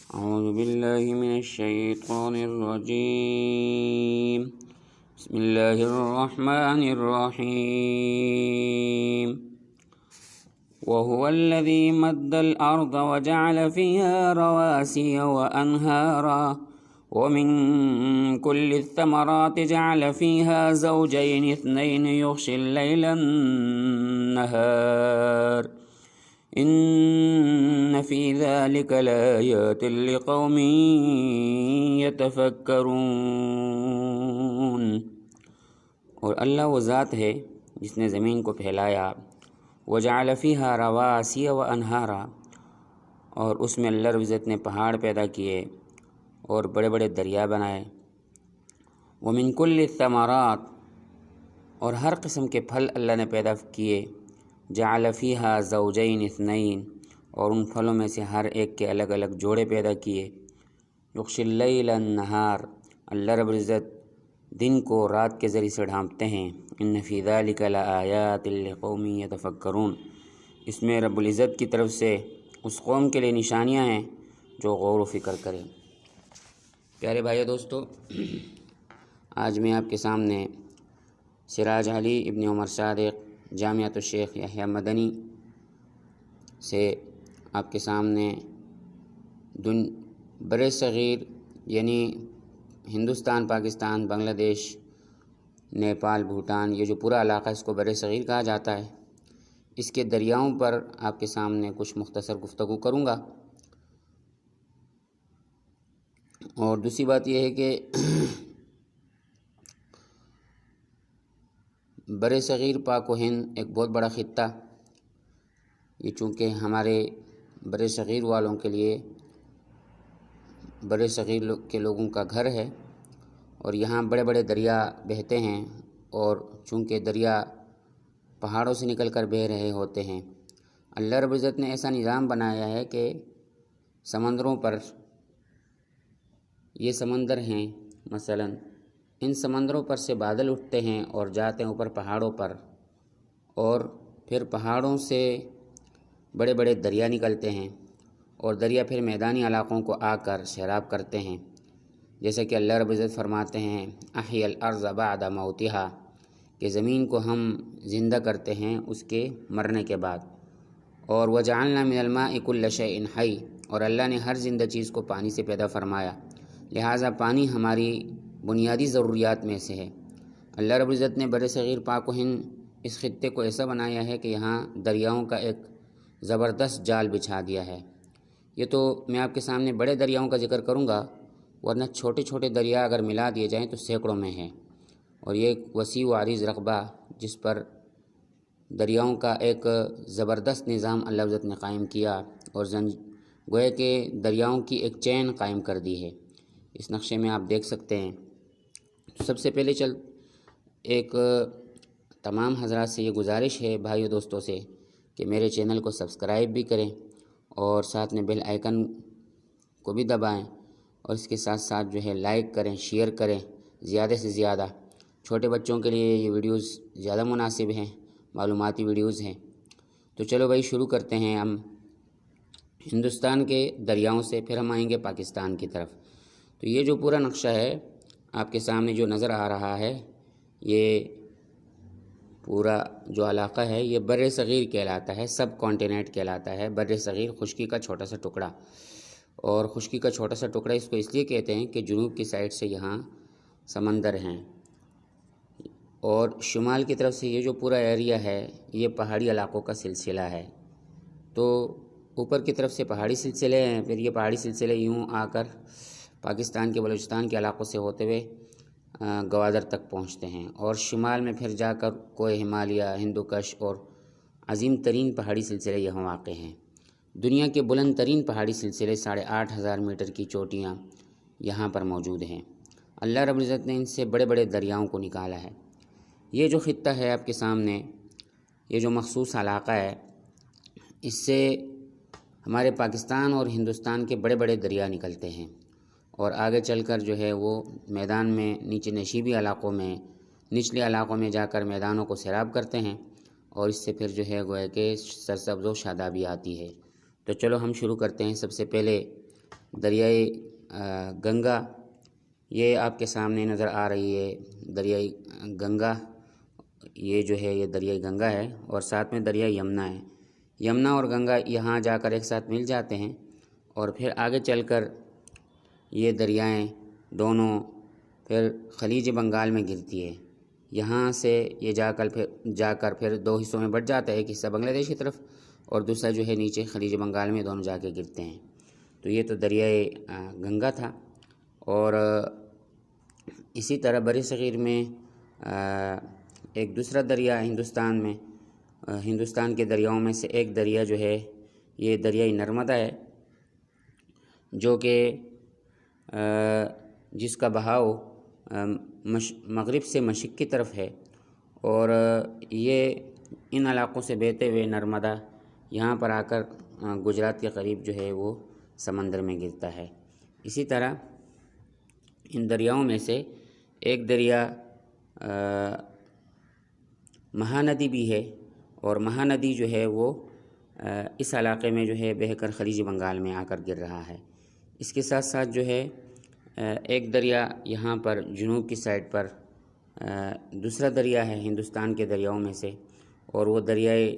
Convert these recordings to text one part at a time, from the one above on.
أعوذ بالله من الشيطان الرجيم. بسم الله الرحمن الرحيم. وهو الذي مد الأرض وجعل فيها رواسي وأنهارا ومن كل الثمرات جعل فيها زوجين اثنين يغشي الليل النهار إن في ذلك لآيات لقوم يتفكرون. اور اللہ وہ ذات ہے جس نے زمین کو پھیلایا، وجعل فیہا رواسی و انہارا، اور اس میں اللہ رب العزت نے پہاڑ پیدا کیے اور بڑے بڑے دریا بنائے، ومن کل الثمرات، اور ہر قسم کے پھل اللہ نے پیدا کیے، جعل فیہا زوجین اثنین، اور ان پھلوں میں سے ہر ایک کے الگ الگ جوڑے پیدا کیے، یغشی اللیل النہار، اللہ رب العزت دن کو رات کے ذریعے سے ڈھانپتے ہیں، ان فی ذلک لآیات لقوم یتفکرون، اس میں رب العزت کی طرف سے اس قوم کے لیے نشانیاں ہیں جو غور و فکر کریں۔ پیارے بھائیو دوستو، آج میں آپ کے سامنے سراج علی ابن عمر صادق جامعۃ الشیخ یحییٰ مدنی سے آپ کے سامنے بر صغیر یعنی ہندوستان، پاکستان، بنگلہ دیش، نیپال، بھوٹان، یہ جو پورا علاقہ اس کو بر صغیر کہا جاتا ہے، اس کے دریاؤں پر آپ کے سامنے کچھ مختصر گفتگو کروں گا۔ اور دوسری بات یہ ہے کہ بر صغیر پاک و ہند ایک بہت بڑا خطہ، یہ چونکہ ہمارے بر صغیر والوں کے لیے بر صغیر کے لوگوں کا گھر ہے، اور یہاں بڑے بڑے دریا بہتے ہیں، اور چونکہ دریا پہاڑوں سے نکل کر بہہ رہے ہوتے ہیں، اللہ رب العزت نے ایسا نظام بنایا ہے کہ سمندروں پر، یہ سمندر ہیں مثلا، ان سمندروں پر سے بادل اٹھتے ہیں اور جاتے ہیں اوپر پہاڑوں پر، اور پھر پہاڑوں سے بڑے بڑے دریا نکلتے ہیں، اور دریا پھر میدانی علاقوں کو آ کر سیراب کرتے ہیں، جیسا کہ اللہ رب العزت فرماتے ہیں احیی الارض بعد موتہا، کہ زمین کو ہم زندہ کرتے ہیں اس کے مرنے کے بعد، اور وجعلنا من الماء کل شیء حی، اور اللہ نے ہر زندہ چیز کو پانی سے پیدا فرمایا، لہٰذا پانی ہماری بنیادی ضروریات میں سے ہے۔ اللہ رب العزت نے بر صغیر پاک و ہند اس خطے کو ایسا بنایا ہے کہ یہاں دریاؤں کا ایک زبردست جال بچھا دیا ہے۔ یہ تو میں آپ کے سامنے بڑے دریاؤں کا ذکر کروں گا، ورنہ چھوٹے چھوٹے دریا اگر ملا دیے جائیں تو سینکڑوں میں ہیں، اور یہ ایک وسیع و عریض رقبہ جس پر دریاؤں کا ایک زبردست نظام اللہ عزت نے قائم کیا، اور گویا کہ دریاؤں کی ایک چین قائم کر دی ہے۔ اس نقشے میں آپ دیکھ سکتے ہیں۔ سب سے پہلے ایک تمام حضرات سے یہ گزارش ہے، بھائیو دوستوں سے، کہ میرے چینل کو سبسکرائب بھی کریں اور ساتھ میں بیل آئیکن کو بھی دبائیں، اور اس کے ساتھ ساتھ جو ہے لائک کریں، شیئر کریں زیادہ سے زیادہ۔ چھوٹے بچوں کے لیے یہ ویڈیوز زیادہ مناسب ہیں، معلوماتی ویڈیوز ہیں۔ تو چلو بھائی شروع کرتے ہیں ہم ہندوستان کے دریاؤں سے، پھر ہم آئیں گے پاکستان کی طرف۔ تو یہ جو پورا نقشہ ہے آپ کے سامنے جو نظر آ رہا ہے، یہ پورا جو علاقہ ہے یہ بر صغیر کہلاتا ہے، سب کانٹیننٹ کہلاتا ہے بر صغیر، خشکی کا چھوٹا سا ٹکڑا۔ اور خشکی کا چھوٹا سا ٹکڑا اس کو اس لیے کہتے ہیں کہ جنوب کی سائڈ سے یہاں سمندر ہیں، اور شمال کی طرف سے یہ جو پورا ایریا ہے یہ پہاڑی علاقوں کا سلسلہ ہے۔ تو اوپر کی طرف سے پہاڑی سلسلے ہیں، پھر یہ پہاڑی سلسلے یوں آ کر پاکستان کے بلوچستان کے علاقوں سے ہوتے ہوئے گوادر تک پہنچتے ہیں، اور شمال میں پھر جا کر کوہ ہمالیہ، ہندوکش اور عظیم ترین پہاڑی سلسلے یہاں واقع ہیں۔ دنیا کے بلند ترین پہاڑی سلسلے 8,500 میٹر کی چوٹیاں یہاں پر موجود ہیں۔ اللہ رب العزت نے ان سے بڑے بڑے دریاؤں کو نکالا ہے۔ یہ جو خطہ ہے آپ کے سامنے، یہ جو مخصوص علاقہ ہے، اس سے ہمارے پاکستان اور ہندوستان کے بڑے بڑے دریا نکلتے ہیں، اور آگے چل کر جو ہے وہ میدان میں نیچے نشیبی علاقوں میں، نچلے علاقوں میں جا کر میدانوں کو سیراب کرتے ہیں، اور اس سے پھر جو ہے گویا کہ سرسبز و شادابی آتی ہے۔ تو چلو ہم شروع کرتے ہیں۔ سب سے پہلے دریائے گنگا یہ آپ کے سامنے نظر آ رہی ہے، دریائے گنگا یہ جو ہے یہ دریائے گنگا ہے، اور ساتھ میں دریائے یمنا ہے۔ یمنا اور گنگا یہاں جا کر ایک ساتھ مل جاتے ہیں، اور پھر آگے چل کر یہ دریائیں دونوں پھر خلیج بنگال میں گرتی ہے۔ یہاں سے یہ جا کر پھر دو حصوں میں بٹ جاتا ہے، ایک حصہ بنگلہ دیش کی طرف اور دوسرا جو ہے نیچے خلیج بنگال میں، دونوں جا کے گرتے ہیں۔ تو یہ تو دریائے گنگا تھا۔ اور اسی طرح بر صغیر میں ایک دوسرا دریا ہندوستان کے دریاؤں میں سے ایک دریا جو ہے یہ دریائے نرمدا ہے، جو کہ جس کا بہاؤ مغرب سے مشرق کی طرف ہے، اور یہ ان علاقوں سے بہتے ہوئے نرمدا یہاں پر آ کر گجرات کے قریب جو ہے وہ سمندر میں گرتا ہے۔ اسی طرح ان دریاؤں میں سے ایک دریا مہاندی بھی ہے، اور مہاندی جو ہے وہ اس علاقے میں جو ہے بہہ کر خلیج بنگال میں آ کر گر رہا ہے۔ اس کے ساتھ ساتھ جو ہے ایک دریا یہاں پر جنوب کی سائڈ پر دوسرا دریا ہے ہندوستان کے دریاؤں میں سے، اور وہ دریائے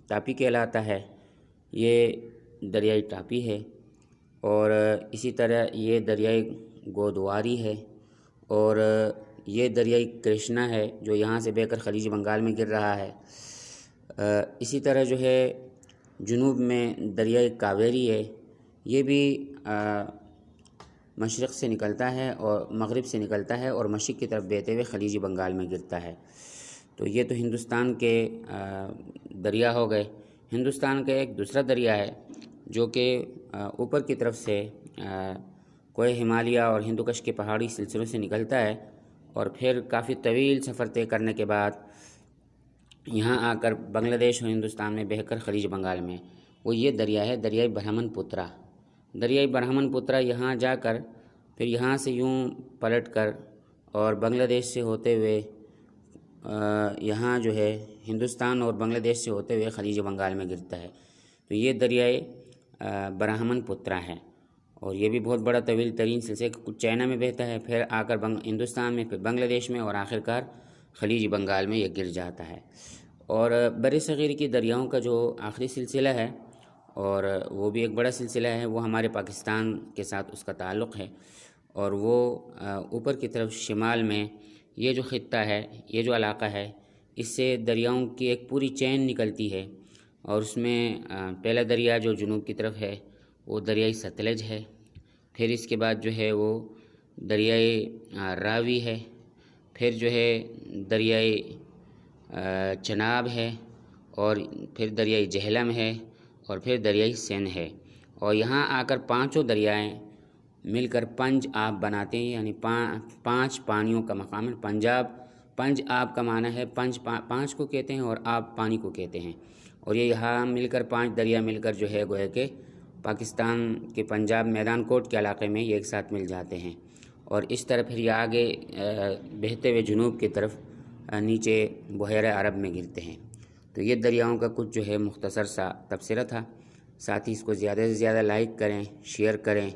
تاپی کہلاتا ہے۔ یہ دریائے تاپی ہے، اور اسی طرح یہ دریائے گودواری ہے، اور یہ دریائے کرشنا ہے جو یہاں سے بہہ کر خلیج بنگال میں گر رہا ہے۔ اسی طرح جو ہے جنوب میں دریائے کاویری ہے، یہ بھی مشرق سے نکلتا ہے اور مغرب سے نکلتا ہے اور مشرق کی طرف بہتے ہوئے خلیج بنگال میں گرتا ہے۔ تو یہ تو ہندوستان کے دریا ہو گئے۔ ہندوستان کا ایک دوسرا دریا ہے جو کہ اوپر کی طرف سے کوہ ہمالیہ اور ہندوکش کے پہاڑی سلسلوں سے نکلتا ہے، اور پھر کافی طویل سفر طے کرنے کے بعد یہاں آ کر بنگلہ دیش اور ہندوستان میں بہہ کر خلیج بنگال میں، وہ یہ دریا ہے دریائے برہمن پترا۔ دریائے برہمن پترا یہاں جا کر پھر یہاں سے یوں پلٹ کر اور بنگلہ دیش سے ہوتے ہوئے یہاں جو ہے ہندوستان اور بنگلہ دیش سے ہوتے ہوئے خلیج بنگال میں گرتا ہے۔ تو یہ دریائے برہمن پترا ہے، اور یہ بھی بہت بڑا طویل ترین سلسلہ، کچھ چائنا میں بہتا ہے، پھر آ کر ہندوستان میں، پھر بنگلہ دیش میں، اور آخرکار خلیج بنگال میں یہ گر جاتا ہے۔ اور بر صغیر کی دریاؤں کا جو آخری سلسلہ ہے، اور وہ بھی ایک بڑا سلسلہ ہے، وہ ہمارے پاکستان کے ساتھ اس کا تعلق ہے، اور وہ اوپر کی طرف شمال میں یہ جو خطہ ہے، یہ جو علاقہ ہے، اس سے دریاؤں کی ایک پوری چین نکلتی ہے، اور اس میں پہلا دریا جو جنوب کی طرف ہے وہ دریائے ستلج ہے، پھر اس کے بعد جو ہے وہ دریائے راوی ہے، پھر جو ہے دریائے چناب ہے، اور پھر دریائے جہلم ہے، اور پھر دریائے سندھ ہے۔ اور یہاں آ کر پانچوں دریائیں مل کر پنج آب بناتے ہیں، یعنی پانچ پانیوں کا مقام ہے۔ پنج آب کا معنی ہے پانچ کو کہتے ہیں، اور آب پانی کو کہتے ہیں، اور یہ یہاں مل کر پانچ دریا مل کر جو ہے گویا کہ پاکستان کے پنجاب میدان کوٹ کے علاقے میں یہ ایک ساتھ مل جاتے ہیں، اور اس طرح پھر یہ آگے بہتے ہوئے جنوب کی طرف نیچے بحیرہ عرب میں گرتے ہیں۔ تو یہ دریاؤں کا کچھ جو ہے مختصر سا تبصرہ تھا۔ ساتھ ہی اس کو زیادہ سے زیادہ لائک کریں، شیئر کریں،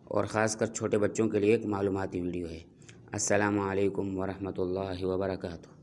اور خاص کر چھوٹے بچوں کے لیے ایک معلوماتی ویڈیو ہے۔ السلام علیکم ورحمۃ اللہ وبرکاتہ۔